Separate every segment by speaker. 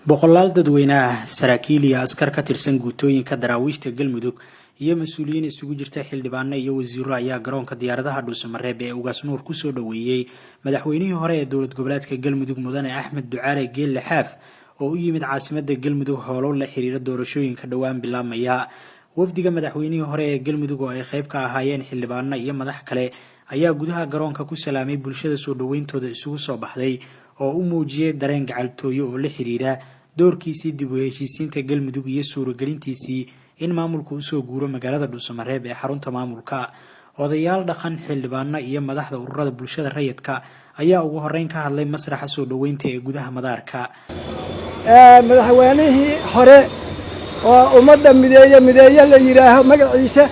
Speaker 1: boqolaal dadweyne ah saraakiil iyo askar ka tirsan guutooyinka daraawiishta galmudug iyo mas'uuliyiin isugu jirta xildhibaano iyo wasiiro ayaa garoonka diyaaradaha dhuusamareeb ee ugaas nuur ku soo dhaweeyay madaxweynihii hore ee dowlad goboleedka galmudug mudane axmed ducaale geelle xaaf oo u yimid caasimadda galmudug howlo la xiriira doorashooyinka dhowaan bilaabmaya wafdiga madaxweynihii hore ee galmudug oo ay qayb ka ahaayeen xildhibaano iyo madax kale ayaa gudaha garoonka ku salaamay bulshada soo dhaweyntooda isugu soo baxday oo u muujiyay dareen gacaltooyo oo la xiriira doorkiisii dib u heshiisiinta galmudug iyo suuragelintiisii in maamulku u soo guuro magaalada dhuusamareeb ee xarunta maamulka odayaal dhaqan xildhibaano iyo madaxda ururada bulshada rayidka ayaa ugu horeyn ka hadlay masraxa soo dhaweynta ee gudaha madaarka
Speaker 2: madaxweynihii hore oo ummadda mideeye la yidhaaho magaciisa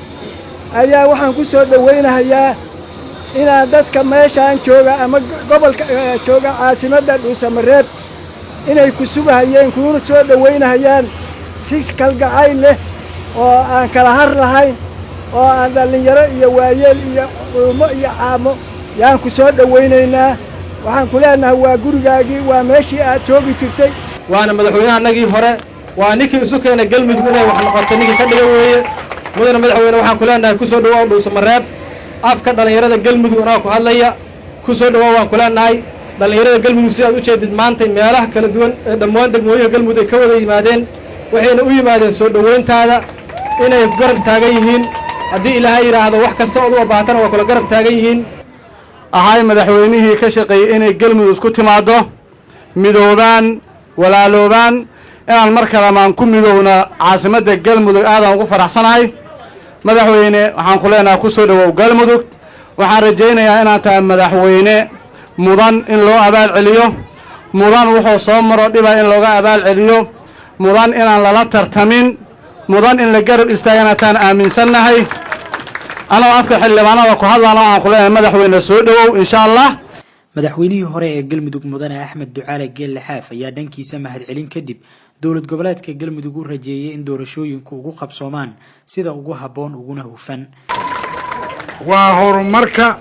Speaker 2: ayaa waxaan ku soo dhaweynahayaa inaan dadka meeshaan jooga ama gobolka jooga caasimadda dhuusamareeb inay ku sugahayeen kuna soo dhaweynahayaan si kalgacayl leh oo aan kala har lahayn oo aan dhallinyaro iyo waayeel iyo culummo iyo caamo yaan ku soo dhaweynaynaa waxaan ku leenahay waa gurigaagii waa meeshii aad joogi jirtay
Speaker 3: waana madaxweynahanagii hore waa ninkii isu keenay galmudug inay wax noqoto ninkii ka dhigan weeye mudane madaxweyne waxaan ku leenahay ku soo dhawaaw dhuusamareeb afka dhallinyarada galmudug anaa ku hadlaya ku soo dhawaaw waan ku leenahay dhallinyarada galmudug si aad u jeedid maantay meelaha kala duwan ee dhammaan degmooyinka galmudug ay ka wada yimaadeen waxayna u yimaadeen soo dhaweyntaada inay garab taagan yihiin haddii ilaahay yidhaahdo wax kasta ood u abaatana waa kula garab taagan yihiin
Speaker 4: ahay madaxweynihii ka shaqeeyey inay galmudug isku timaaddo midoobaan walaaloobaan inaan mar kale maan ku midowna caasimadda galmudug aadaan ugu faraxsanahay madaxweyne waxaan ku leenahay ku soo dhawow galmudug waxaan rajaynayaa inaan tahay madaxweyne mudan in loo abaal celiyo mudan wuxuu soo maro dhiba in looga abaal celiyo mudan inaan lala tartamin mudan in la garab istaagana taan aaminsannahay anoo afka xildhibaanada ku hadlaana waxaan ku leenahay madaxweyne soo dhawow insha allah
Speaker 1: madaxweynihii hore ee galmudug mudane axmed ducaale geelle xaaf ayaa dhankiisa mahadcelin kadib dowlad goboleedka galmudug u rajeeyay in doorashooyinku ugu qabsoomaan sida ugu habboon uguna hufan
Speaker 5: waa horumarka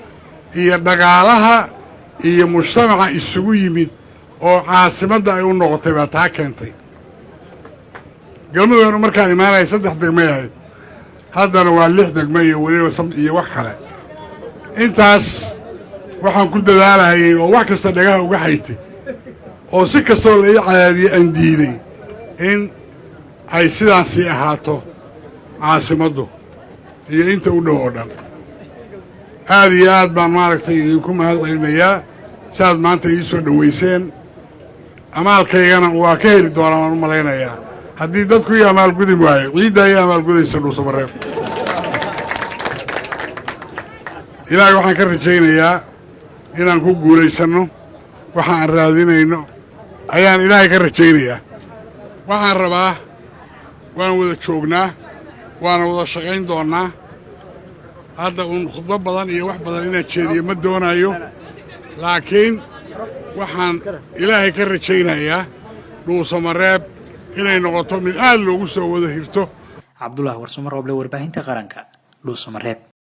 Speaker 5: iyo dhaqaalaha iyo mujtamaca isugu yimid oo caasimadda ay u noqotay baa taa keentay galmuduganu markaan imaanaya 3 degmay ahayd haddana waa 6 degmo iyo weliba iyo wax kale intaas waxaan ku dadaalahayay oo wax kasta dhagaha uga haytay oo si kastoo la ii cadaadiyey aan diiday in ay sidaan sii ahaato caasimaddu iyo inta u dhow oo dhan aad iyo aad baan maaragtay idinku mahad celinayaa si aad maanta ii soo dhowayseen amaalkaygana waa ka heli doonaa waan u malaynayaa haddii dadku ii amaalgudi waayo ciiddaa ii amaalgudaysa dhuusamareeb ilaahay waxaan ka rajaynayaa inaan ku guulaysanno waxa aan raadinayno ayaan ilaahay ka rajaynayaa waxaan rabaa waan wada joognaa waana wada shaqayn doonnaa hadda uun khudbo badan iyo wax badan inaan jeediyo ma doonayo laakiin waxaan ilaahay ka rajaynayaa dhuusamareeb inay noqoto mid aad loogu soo wada hirto
Speaker 1: cabdullaahi warsamo rooble warbaahinta qaranka dhuusamareeb.